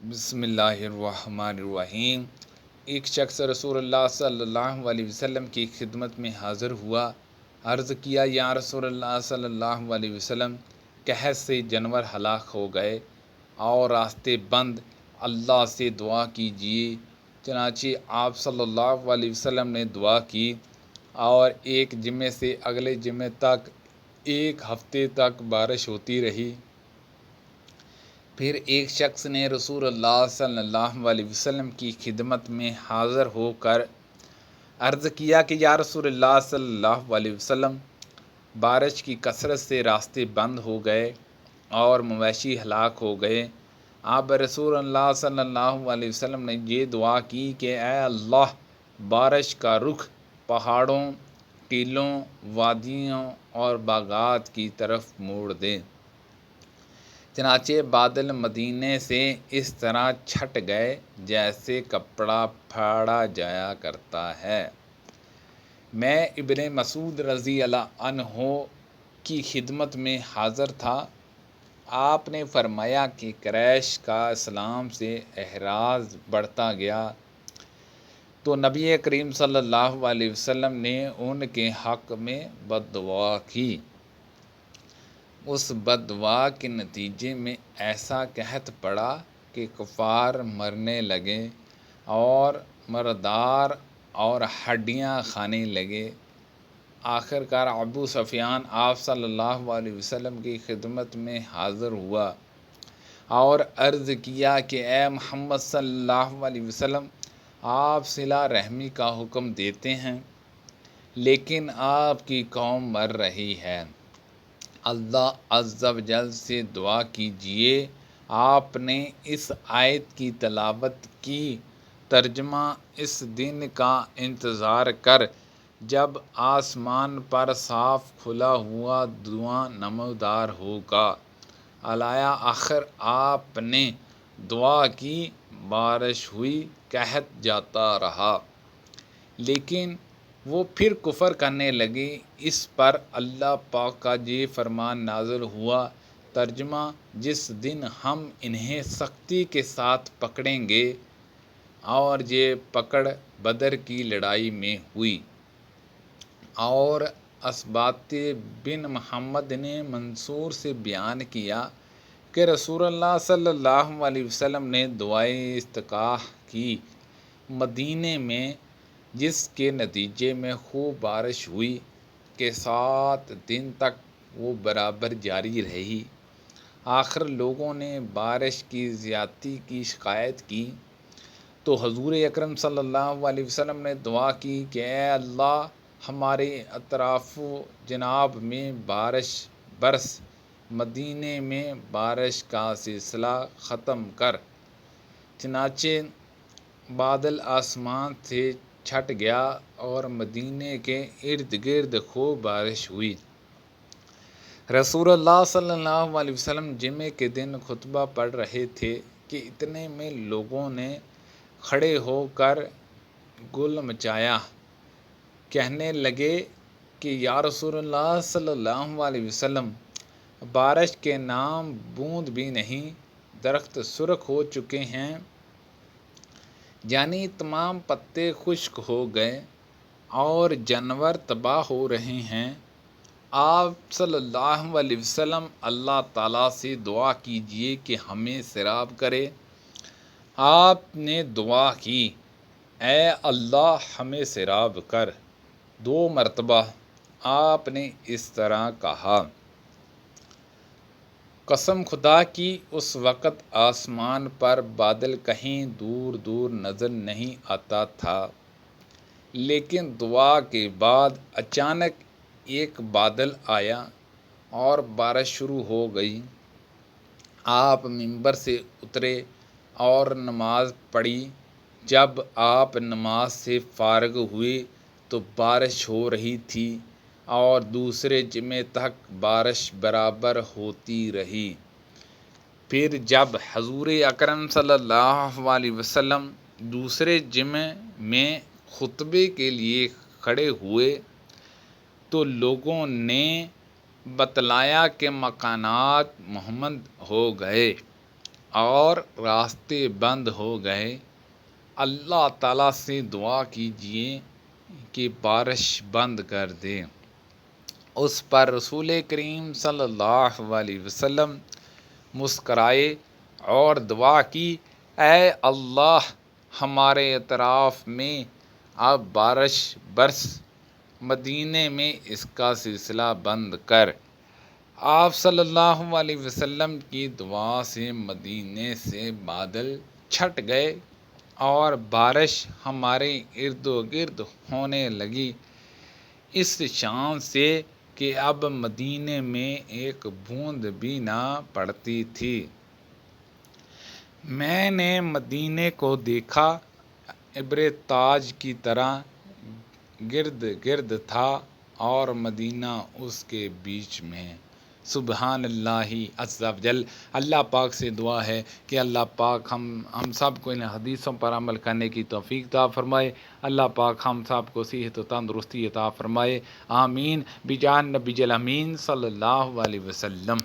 بسم اللہ الرحمن الرحیم۔ ایک شخص رسول اللہ صلی اللہ علیہ وسلم کی خدمت میں حاضر ہوا۔ عرض کیا، یا رسول اللہ صلی اللہ علیہ وسلم، قحط سے جانور ہلاک ہو گئے اور راستے بند، اللہ سے دعا کیجیے۔ چنانچہ آپ صلی اللہ علیہ وسلم نے دعا کی اور ایک جمعے سے اگلے جمعے تک 1 ہفتے تک بارش ہوتی رہی۔ پھر ایک شخص نے رسول اللہ صلی اللہ علیہ وسلم کی خدمت میں حاضر ہو کر عرض کیا کہ یا رسول اللہ صلی اللہ علیہ وسلم، بارش کی کثرت سے راستے بند ہو گئے اور مویشی ہلاک ہو گئے۔ آپ رسول اللہ صلی اللہ علیہ وسلم نے یہ دعا کی کہ اے اللہ، بارش کا رخ پہاڑوں، ٹیلوں، وادیوں اور باغات کی طرف موڑ دے۔ چنانچہ بادل مدینے سے اس طرح چھٹ گئے جیسے کپڑا پھاڑا جایا کرتا ہے۔ میں ابن مسعود رضی اللہ عنہ کی خدمت میں حاضر تھا۔ آپ نے فرمایا کہ قریش کا اسلام سے اعراض بڑھتا گیا تو نبی کریم صلی اللہ علیہ وسلم نے ان کے حق میں بد دعا کی۔ اس بد دعا کے نتیجے میں ایسا قحط پڑا کہ کفار مرنے لگے اور مردار اور ہڈیاں کھانے لگے۔ آخر کار ابو سفیان آپ صلی اللہ علیہ وسلم کی خدمت میں حاضر ہوا اور عرض کیا کہ اے محمد صلی اللہ علیہ وسلم، آپ صلہ رحمی کا حکم دیتے ہیں لیکن آپ کی قوم مر رہی ہے، اللہ عز و جل سے دعا کیجیے۔ آپ نے اس آیت کی تلاوت کی۔ ترجمہ: اس دن کا انتظار کر جب آسمان پر صاف کھلا ہوا دھواں نمودار ہوگا۔ الآیہ آخر آپ نے دعا کی، بارش ہوئی، قحط جاتا رہا، لیکن وہ پھر کفر کرنے لگے۔ اس پر اللہ پاک کا یہ فرمان نازل ہوا۔ ترجمہ: جس دن ہم انہیں سختی کے ساتھ پکڑیں گے، اور یہ پکڑ بدر کی لڑائی میں ہوئی۔ اور اسباط بن محمد نے منصور سے بیان کیا کہ رسول اللہ صلی اللہ علیہ وسلم نے دعائے استسقاء کی مدینے میں، جس کے نتیجے میں خوب بارش ہوئی کہ 7 دن تک وہ برابر جاری رہی۔ آخر لوگوں نے بارش کی زیادتی کی شکایت کی تو حضور اکرم صلی اللہ علیہ وسلم نے دعا کی کہ اے اللہ، ہمارے اطراف و جناب میں بارش برس، مدینے میں بارش کا سلسلہ ختم کر۔ چنانچہ بادل آسمان سے چھٹ گیا اور مدینے کے ارد گرد خوب بارش ہوئی۔ رسول اللہ صلی اللہ علیہ وسلم جمعے کے دن خطبہ پڑھ رہے تھے کہ اتنے میں لوگوں نے کھڑے ہو کر گل مچایا۔ کہنے لگے کہ یا رسول اللہ صلی اللہ علیہ وسلم، بارش کے نام بوند بھی نہیں، درخت سرخ ہو چکے ہیں، یعنی تمام پتے خشک ہو گئے اور جانور تباہ ہو رہے ہیں۔ آپ صلی اللہ علیہ وسلم، اللہ تعالیٰ سے دعا کیجیے کہ ہمیں سیراب کرے۔ آپ نے دعا کی، اے اللہ ہمیں سیراب کر۔ 2 مرتبہ آپ نے اس طرح کہا۔ قسم خدا کی، اس وقت آسمان پر بادل کہیں دور دور نظر نہیں آتا تھا، لیکن دعا کے بعد اچانک ایک بادل آیا اور بارش شروع ہو گئی۔ آپ ممبر سے اترے اور نماز پڑھی۔ جب آپ نماز سے فارغ ہوئے تو بارش ہو رہی تھی اور دوسرے جمعے تک بارش برابر ہوتی رہی۔ پھر جب حضور اکرم صلی اللہ علیہ وسلم دوسرے جمعے میں خطبے کے لیے کھڑے ہوئے تو لوگوں نے بتلایا کہ مکانات منہدم ہو گئے اور راستے بند ہو گئے، اللہ تعالیٰ سے دعا کیجیے کہ بارش بند کر دے۔ اس پر رسول کریم صلی اللہ علیہ وسلم مسکرائے اور دعا کی، اے اللہ ہمارے اطراف میں اب بارش برس، مدینے میں اس کا سلسلہ بند کر۔ آپ صلی اللہ علیہ وسلم کی دعا سے مدینے سے بادل چھٹ گئے اور بارش ہمارے ارد و گرد ہونے لگی، اس شان سے کہ اب مدینے میں ایک بوند بھی نہ پڑتی تھی۔ میں نے مدینے کو دیکھا، ابر تاج کی طرح گرد گرد تھا اور مدینہ اس کے بیچ میں۔ سبحان اللہ عز و جل۔ اللہ پاک سے دعا ہے کہ اللہ پاک ہم سب کو ان حدیثوں پر عمل کرنے کی توفیق عطا فرمائے۔ اللہ پاک ہم سب کو صحت و تندرستی عطا فرمائے، آمین، بجان نبی الامین صلی اللہ علیہ وسلم۔